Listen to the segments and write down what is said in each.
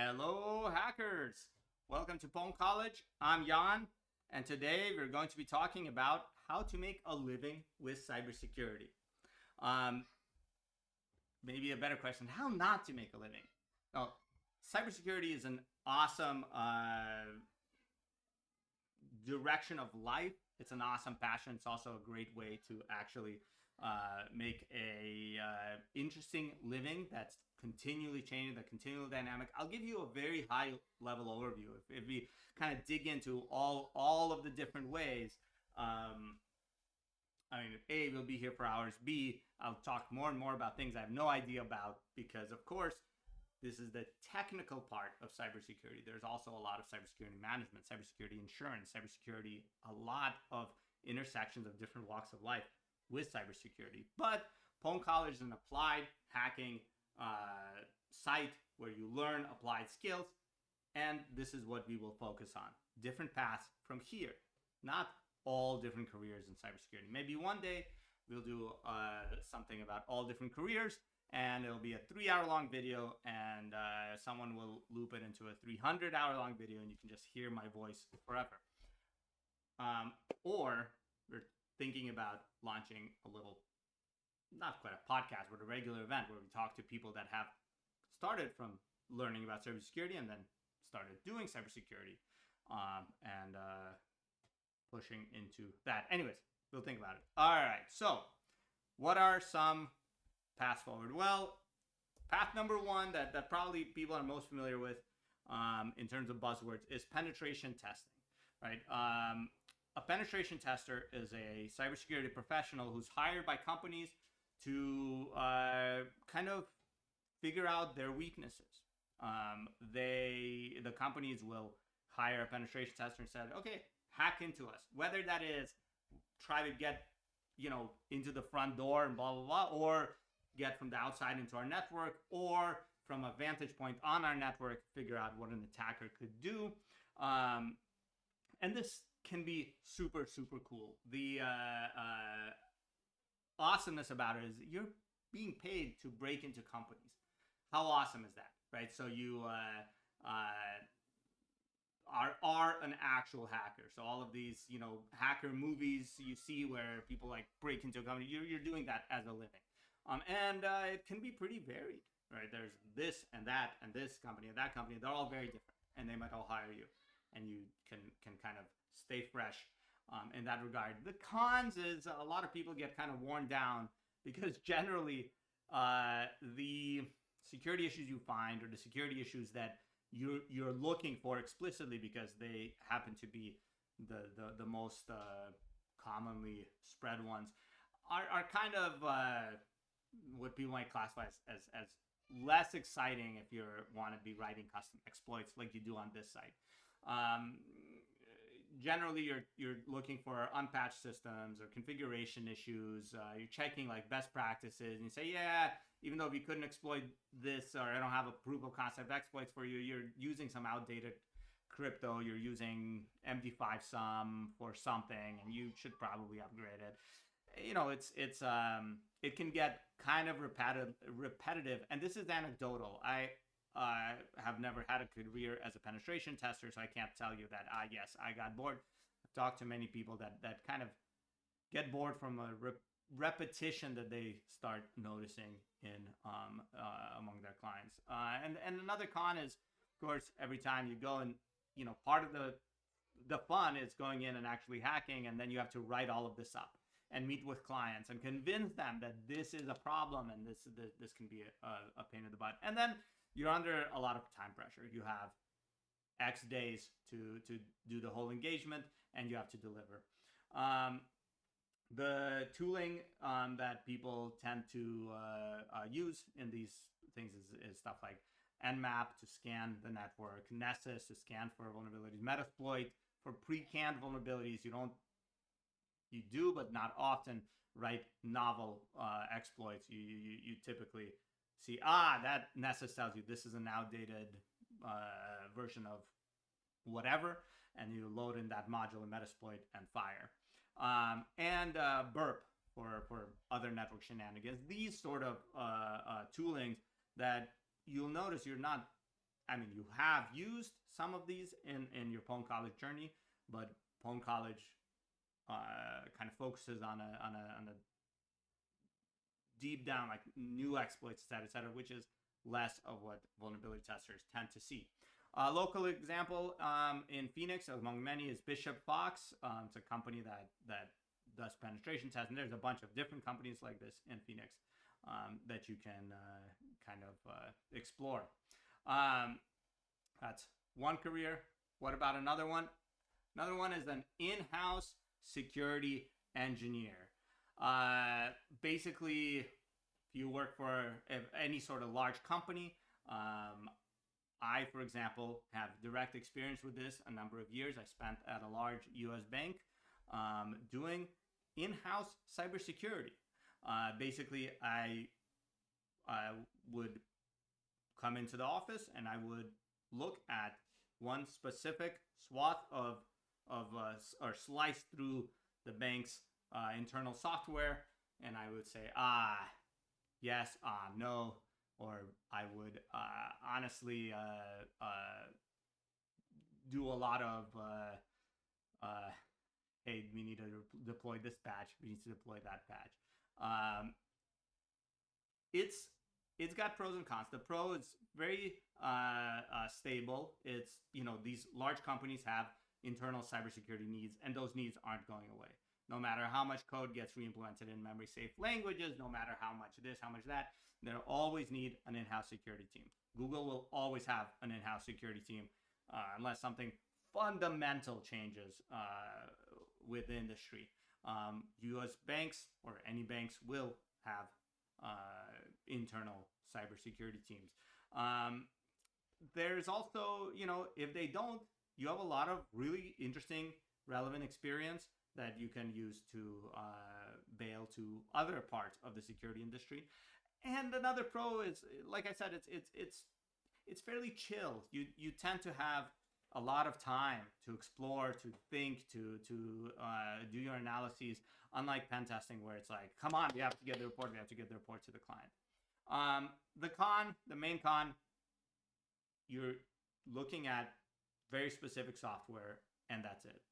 Hello, hackers! Welcome to pwn.college. I'm Jan, and today we're going to be talking about how to make a living with cybersecurity. Um, Maybe a better question: how not to make a living? Well, cybersecurity is an awesome direction of life. It's an awesome passion. It's also a great way to actually make a interesting living that's continually changing, the continual dynamic. I'll give you a very high level overview. If we kind of dig into all of the different ways, I mean, A, we'll be here for hours. B, I'll talk more and more about things I have no idea about because, of course, this is the technical part of cybersecurity. There's also a lot of cybersecurity management, cybersecurity insurance, cybersecurity, a lot of intersections of different walks of life with cybersecurity. But pwn.college is an applied hacking site where you learn applied skills, and this is what we will focus on. Different paths from here, not all different careers in cybersecurity. Maybe one day we'll do something about all different careers, and it'll be a 3-hour long video, and someone will loop it into a 300-hour long video, and you can just hear my voice forever. Or we're thinking about launching a little, not quite a podcast, but a regular event where we talk to people that have started from learning about cybersecurity and then started doing cybersecurity and pushing into that. Anyways, we'll think about it. All right, so what are some paths forward? Well, path number one that probably people are most familiar with in terms of buzzwords is penetration testing, right? A penetration tester is a cybersecurity professional who's hired by companies to kind of figure out their weaknesses. The companies will hire a penetration tester and say, okay, hack into us. Whether that is try to get into the front door and blah blah blah, or get from the outside into our network, or from a vantage point on our network, figure out what an attacker could do. And this can be super cool. The awesomeness about it is you're being paid to break into companies. How awesome is that, right? So you are an actual hacker. So all of these, hacker movies you see where people like break into a company, you're doing that as a living. And it can be pretty varied, right? There's this and that and this company and that company. They're all very different, and they might all hire you, and you can kind of stay fresh in that regard. The cons is a lot of people get kind of worn down because generally the security issues you find, or the security issues that you're looking for explicitly because they happen to be the most commonly spread ones, are kind of what people might classify as less exciting if you want to be writing custom exploits like you do on this site. Generally, you're looking for unpatched systems or configuration issues. You're checking like best practices, and you say, yeah, even though we couldn't exploit this, or I don't have a proof of concept exploits for you, you're using some outdated crypto, you're using MD5 sum for something, and you should probably upgrade it. It can get kind of repetitive, and this is anecdotal. I have never had a career as a penetration tester, so I can't tell you that, yes, I got bored. I've talked to many people that kind of get bored from a repetition that they start noticing in among their clients. And another con is, of course, every time you go and, part of the fun is going in and actually hacking, and then you have to write all of this up and meet with clients and convince them that this is a problem and this can be a pain in the butt. And then you're under a lot of time pressure. You have X days to do the whole engagement, and you have to deliver. The tooling that people tend to use in these things is stuff like Nmap to scan the network, Nessus to scan for vulnerabilities, Metasploit for pre-canned vulnerabilities. You do, but not often, write novel exploits. You typically see, that Nessus tells you this is an outdated version of whatever, and you load in that module in Metasploit and fire. And burp for other network shenanigans. These sort of toolings that you'll notice you're not I mean, you have used some of these in your pwn.college journey, but pwn.college kind of focuses on a deep down, like new exploits, et cetera, which is less of what vulnerability testers tend to see. Local example in Phoenix, among many, is Bishop Fox. It's a company that does penetration tests, and there's a bunch of different companies like this in Phoenix that you can kind of explore. That's one career. What about another one? Another one is an in-house security engineer. Basically, if you work for any sort of large company, I, for example, have direct experience with this a number of years. I spent at a large US bank doing in-house cybersecurity. Basically, I would come into the office and I would look at one specific swath of or slice through the bank's internal software, and I would say, yes, no, or I would honestly do a lot of, hey, we need to deploy this patch, we need to deploy that patch. It's got pros and cons. The pro is very stable. It's, these large companies have internal cybersecurity needs, and those needs aren't going away. No matter how much code gets re-implemented in memory-safe languages, no matter how much this, how much that, they'll always need an in-house security team. Google will always have an in-house security team unless something fundamental changes with the industry. US banks or any banks will have internal cybersecurity teams. There's also, if they don't, you have a lot of really interesting, relevant experience that you can use to bail to other parts of the security industry. And another pro is, like I said, it's fairly chill. You tend to have a lot of time to explore, to think, to do your analyses. Unlike pen testing, where it's like, come on, we have to get the report to the client. The main con, you're looking at very specific software, and that's it.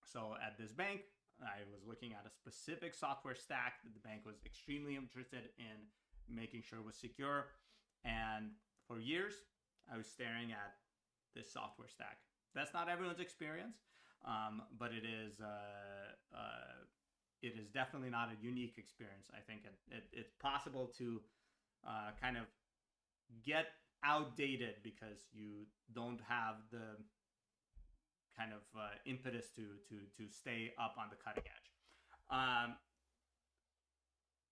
So at this bank, I was looking at a specific software stack that the bank was extremely interested in making sure was secure. And for years, I was staring at this software stack. That's not everyone's experience, but it is definitely not a unique experience. I think it's possible to kind of get outdated because you don't have the kind of impetus to stay up on the cutting edge,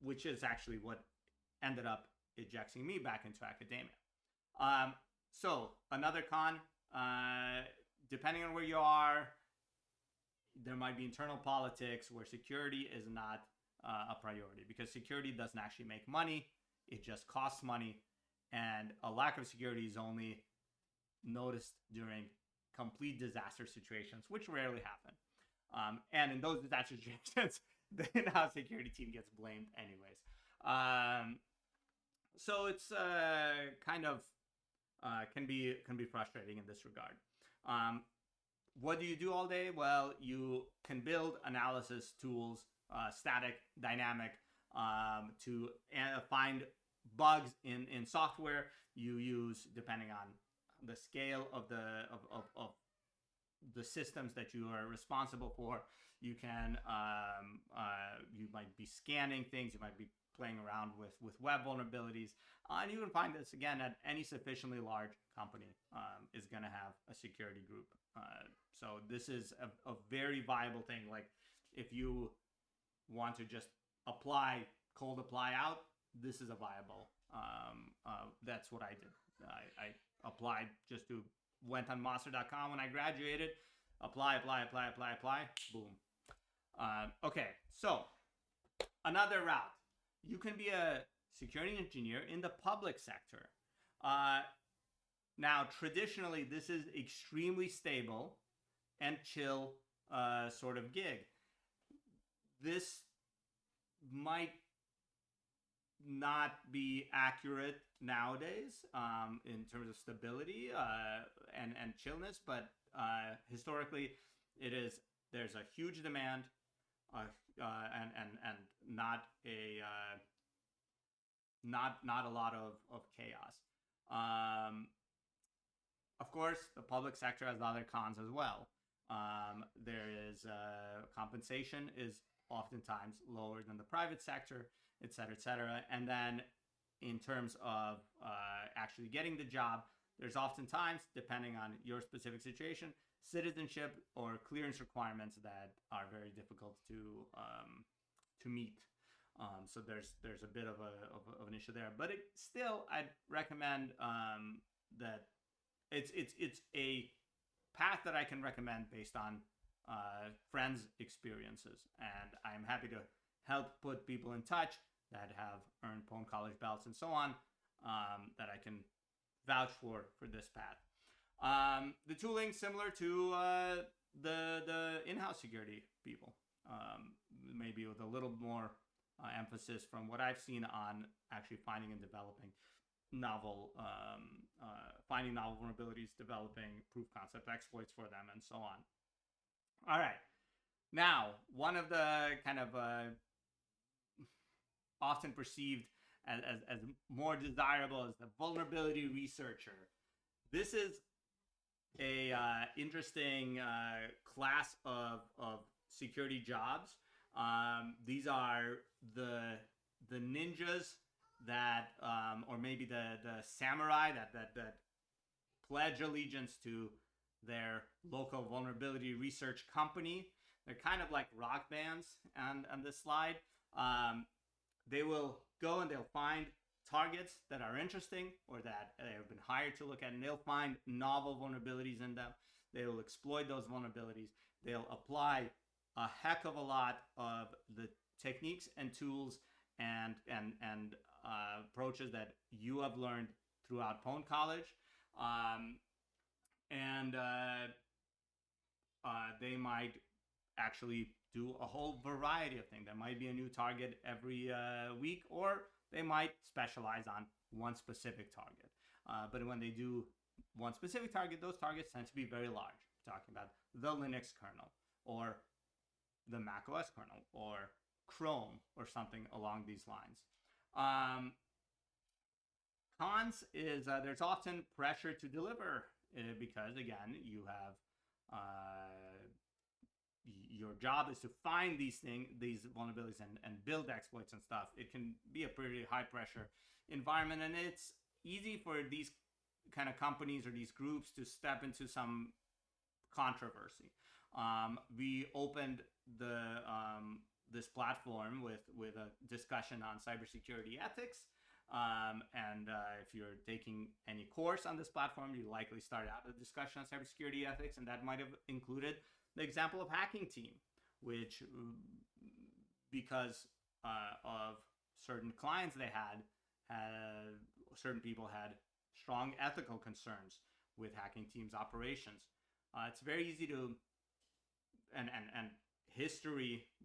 which is actually what ended up ejecting me back into academia. So another con, depending on where you are, there might be internal politics where security is not a priority, because security doesn't actually make money, it just costs money, and a lack of security is only noticed during complete disaster situations, which rarely happen. And in those disaster situations, the in-house security team gets blamed anyways. So it's kind of can be frustrating in this regard. What do you do all day? Well, you can build analysis tools, static, dynamic, to find bugs in software. You use, depending on the scale of the systems that you are responsible for, you can you might be scanning things, you might be playing around with web vulnerabilities, and you can find this again at any sufficiently large company is going to have a security group. So this is a very viable thing. Like, if you want to just cold apply out, this is a viable. That's what I did. I applied went on monster.com when I graduated, apply, boom. Okay, so another route. You can be a security engineer in the public sector. Now, traditionally, this is extremely stable and chill sort of gig. This might not be accurate nowadays in terms of stability and chillness, but historically, there's a huge demand and not a lot of chaos. Of course, the public sector has other cons as well. There is compensation is oftentimes lower than the private sector, et cetera, et cetera. And then in terms of actually getting the job, there's oftentimes, depending on your specific situation, citizenship or clearance requirements that are very difficult to meet. So there's a bit of an issue there, but still I'd recommend that it's a path that I can recommend based on friends' experiences, and I'm happy to help put people in touch that have earned pwn.college belts and so on, that I can vouch for this path. The tooling similar to the in-house security people, maybe with a little more emphasis from what I've seen on actually finding and developing novel vulnerabilities, developing proof concept exploits for them, and so on. All right. Now, one of the kind of often perceived as more desirable as the vulnerability researcher. This is a interesting class of security jobs. These are the ninjas that, or maybe the samurai that pledge allegiance to their local vulnerability research company. They're kind of like rock bands on this slide. They will go and they'll find targets that are interesting or that they have been hired to look at, and they'll find novel vulnerabilities in them. They will exploit those vulnerabilities. They'll apply a heck of a lot of the techniques and tools and approaches that you have learned throughout pwn.college. They might actually do a whole variety of things. There might be a new target every week, or they might specialize on one specific target. But when they do one specific target, those targets tend to be very large. We're talking about the Linux kernel, or the Mac OS kernel, or Chrome, or something along these lines. Cons is there's often pressure to deliver because, again, you have your job is to find these vulnerabilities and build exploits and stuff. It can be a pretty high pressure environment, and it's easy for these kind of companies or these groups to step into some controversy. We opened this platform with a discussion on cybersecurity ethics. If you're taking any course on this platform, you likely start out a discussion on cybersecurity ethics, and that might have included the example of Hacking Team, which, because of certain clients they had certain people had strong ethical concerns with Hacking Team's operations. It's very easy to, and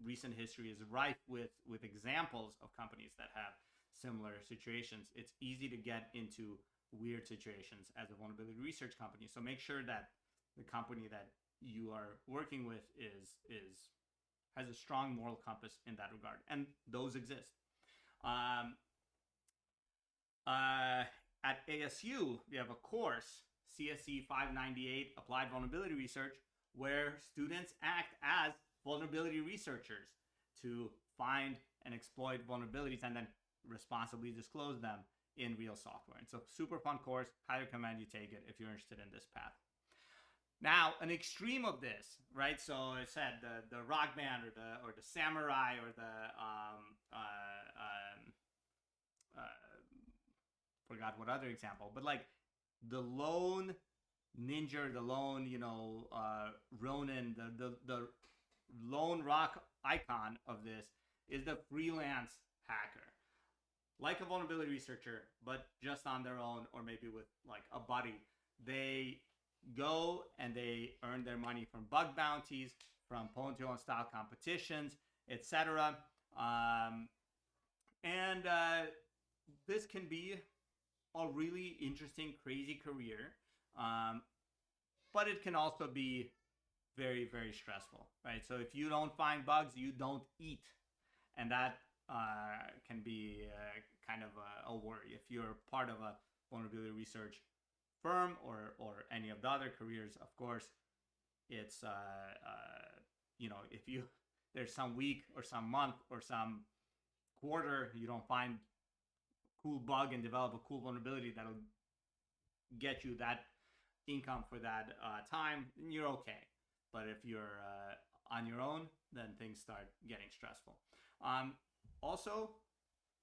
recent history is rife with examples of companies that have similar situations. It's easy to get into weird situations as a vulnerability research company. So make sure that the company that you are working with has a strong moral compass in that regard, and those exist. At ASU, we have a course, CSE 598, Applied Vulnerability Research, where students act as vulnerability researchers to find and exploit vulnerabilities and then responsibly disclose them in real software. It's a super fun course. Highly recommend you take it if you're interested in this path. Now, an extreme of this, right? So I said the rock band or the samurai or the forgot what other example, but like the lone ninja, the lone Ronin, the lone rock icon of this is the freelance hacker. Like a vulnerability researcher, but just on their own, or maybe with like a buddy. They go and they earn their money from bug bounties, from pwn style competitions, etc. This can be a really interesting, crazy career, but it can also be very, very stressful, right? So if you don't find bugs, you don't eat, and that can be kind of a worry. If you're part of a vulnerability research firm or any of the other careers, of course, it's if you there's some week or some month or some quarter you don't find cool bug and develop a cool vulnerability that'll get you that income for that time, you're okay. But if you're on your own, then things start getting stressful. Also,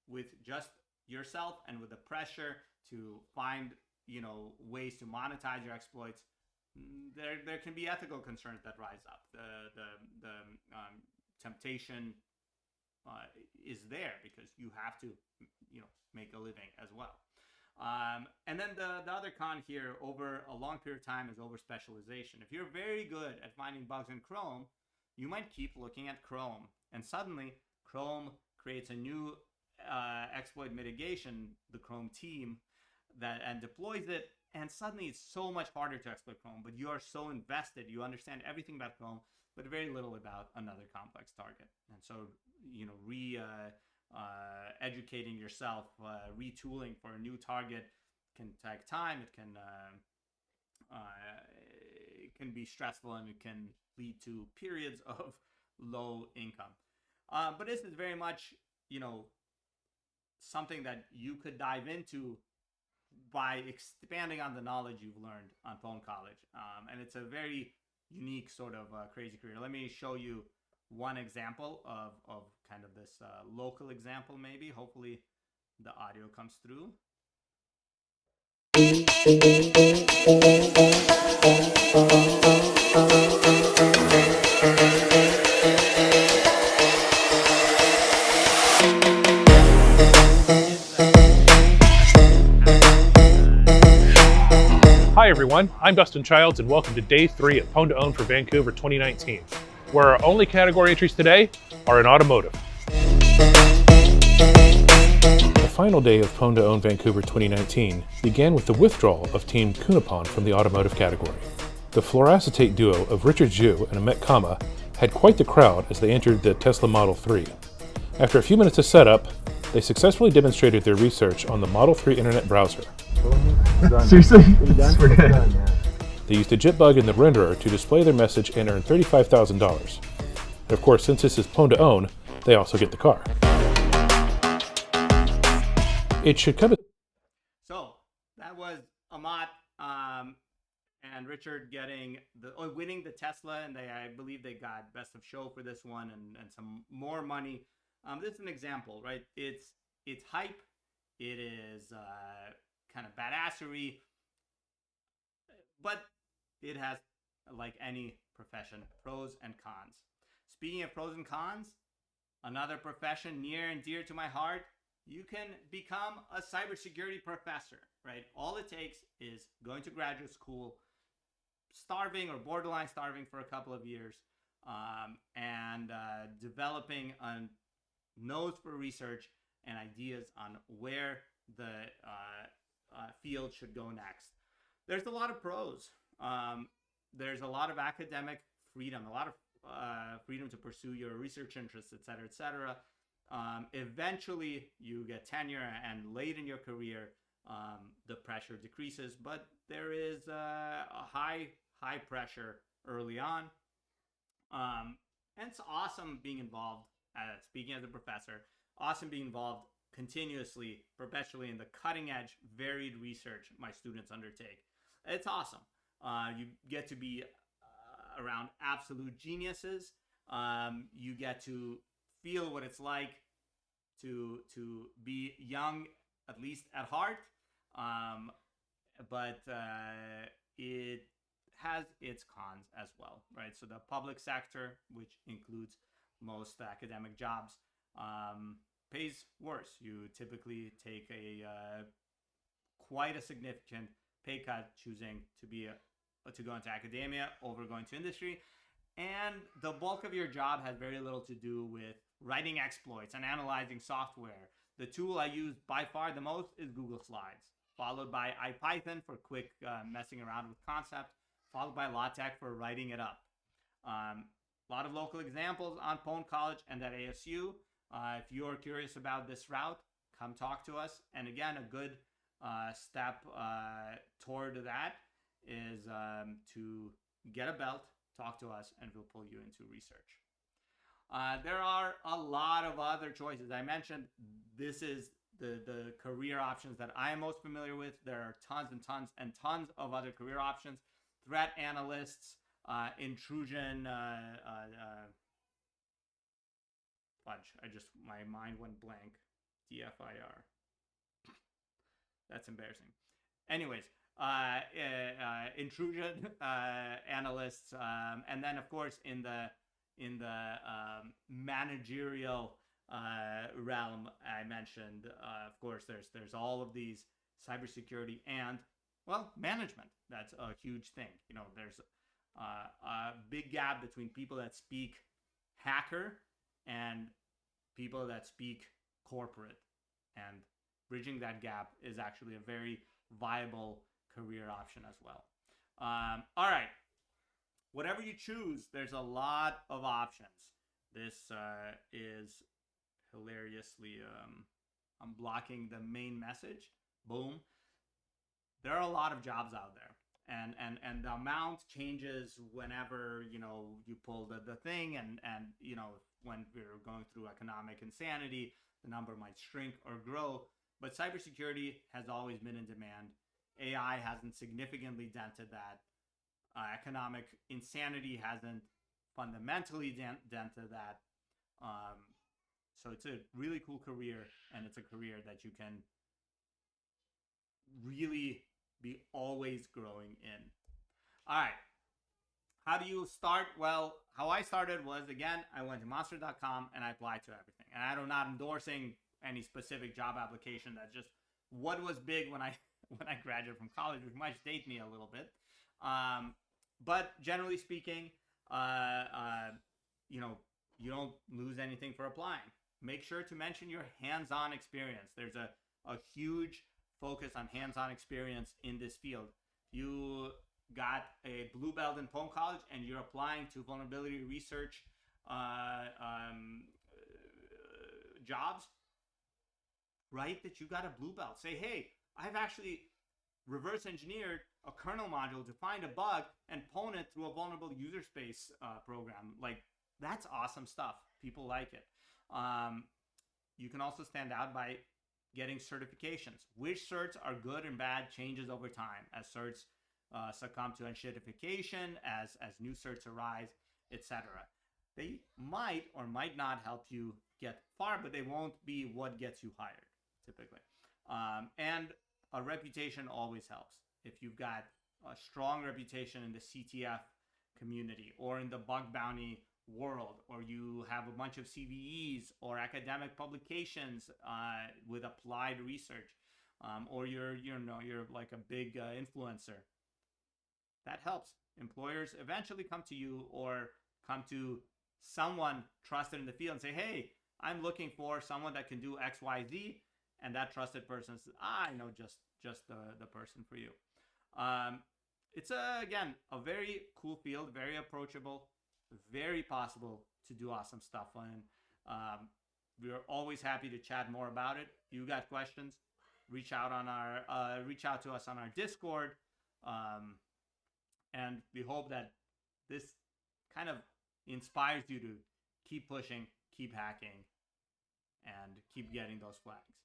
with just yourself and with the pressure to find ways to monetize your exploits, there can be ethical concerns that rise up. The temptation is there because you have to make a living as well. And then the other con here over a long period of time is over specialization. If you're very good at finding bugs in Chrome, you might keep looking at Chrome, and suddenly Chrome creates a new exploit mitigation, the Chrome team, and deploys it, and suddenly it's so much harder to exploit Chrome, but you are so invested, you understand everything about Chrome, but very little about another complex target. And so, educating yourself, retooling for a new target can take time. It can be stressful, and it can lead to periods of low income. But this is very much, something that you could dive into by expanding on the knowledge you've learned on pwn.college. And it's a very unique sort of crazy career. Let me show you one example of kind of this local example, maybe. Hopefully the audio comes through. Hi everyone, I'm Dustin Childs and welcome to Day 3 of Pwn to Own for Vancouver 2019, where our only category entries today are in Automotive. The final day of Pwn to Own Vancouver 2019 began with the withdrawal of Team Kunapon from the Automotive category. The fluoracetate duo of Richard Zhu and Amit Kama had quite the crowd as they entered the Tesla Model 3. After a few minutes of setup, they successfully demonstrated their research on the Model 3 internet browser. Seriously? We're done. They used a jitbug in the renderer to display their message and earn $35,000. And of course, since this is Pwn to Own, they also get the car. It should come. So that was Amat and Richard winning the Tesla, and I believe they got best of show for this one and some more money. This is an example, right? It's hype. It is kind of badassery, but it has, like any profession, pros and cons. Speaking of pros and cons, another profession near and dear to my heart, you can become a cybersecurity professor, right? All it takes is going to graduate school, starving or borderline starving for a couple of years, and developing a nose for research and ideas on where the field should go next. There's a lot of pros. There's a lot of academic freedom, a lot of freedom to pursue your research interests, et cetera. Eventually, you get tenure, and late in your career, the pressure decreases. But there is a high pressure early on, and it's awesome being involved. Speaking as a professor, awesome being involved continuously, perpetually in the cutting edge, varied research my students undertake. It's awesome. You get to be around absolute geniuses. You get to feel what it's like to be young, at least at heart. But it has its cons as well, right? So the public sector, which includes most academic jobs, pays worse. You typically take quite a significant pay cut choosing to go into academia over going to industry, and the bulk of your job has very little to do with writing exploits and analyzing software. The tool I use by far the most is Google Slides. followed by IPython for quick messing around with concepts, followed by LaTeX for writing it up. A lot of local examples on pwn.college and at ASU. If you're curious about this route, come talk to us. And again, a good step toward that is to get a belt, talk to us, and we'll pull you into research. There are a lot of other choices. I mentioned this is the career options that I am most familiar with. There are tons and tons and tons of other career options. Threat analysts, intrusion, fudge, my mind went blank. DFIR. That's embarrassing. Anyways, intrusion analysts, and then of course in the managerial realm, I mentioned, of course, there's all of these cybersecurity and, well, management. That's a huge thing. You know, there's a big gap between people that speak hacker and people that speak corporate, and bridging that gap is actually a very viable career option as well. All right. Whatever you choose, there's a lot of options. This is hilariously, I'm blocking the main message. Boom. There are a lot of jobs out there. And the amount changes whenever, you know, you pull the thing, and you know, when we're going through economic insanity, the number might shrink or grow. But cybersecurity has always been in demand. AI hasn't significantly dented that. Economic insanity hasn't fundamentally dented that. So it's a really cool career, and it's a career that you can really be always growing in. All right. How do you start? Well, how I started was, again, I went to monster.com and I applied to everything. And I'm not endorsing any specific job application. That's just what was big when I graduated from college, which might date me a little bit. But generally speaking, you know, you don't lose anything for applying. Make sure to mention your hands-on experience. There's a huge focus on hands-on experience in this field. You got a blue belt in pwn.college and you're applying to vulnerability research jobs, write that you got a blue belt. Say, hey, I've actually reverse engineered a kernel module to find a bug and pwn it through a vulnerable user space program. Like, that's awesome stuff. People like it. You can also stand out by getting certifications. Which certs are good and bad changes over time as certs succumb to uncertification, as new certs arise, etc. They might or might not help you get far, but they won't be what gets you hired, typically. And a reputation always helps. If you've got a strong reputation in the CTF community or in the bug bounty world, or you have a bunch of CVEs or academic publications with applied research, or you're like a big influencer, that helps. Employers eventually come to you or come to someone trusted in the field and say, hey, I'm looking for someone that can do X, Y, Z. And that trusted person says, I know just the person for you. It's, again, a very cool field, very approachable, very possible to do awesome stuff on. We're always happy to chat more about it. You got questions, reach out to us on our Discord. And we hope that this kind of inspires you to keep pushing, keep hacking, and keep getting those flags.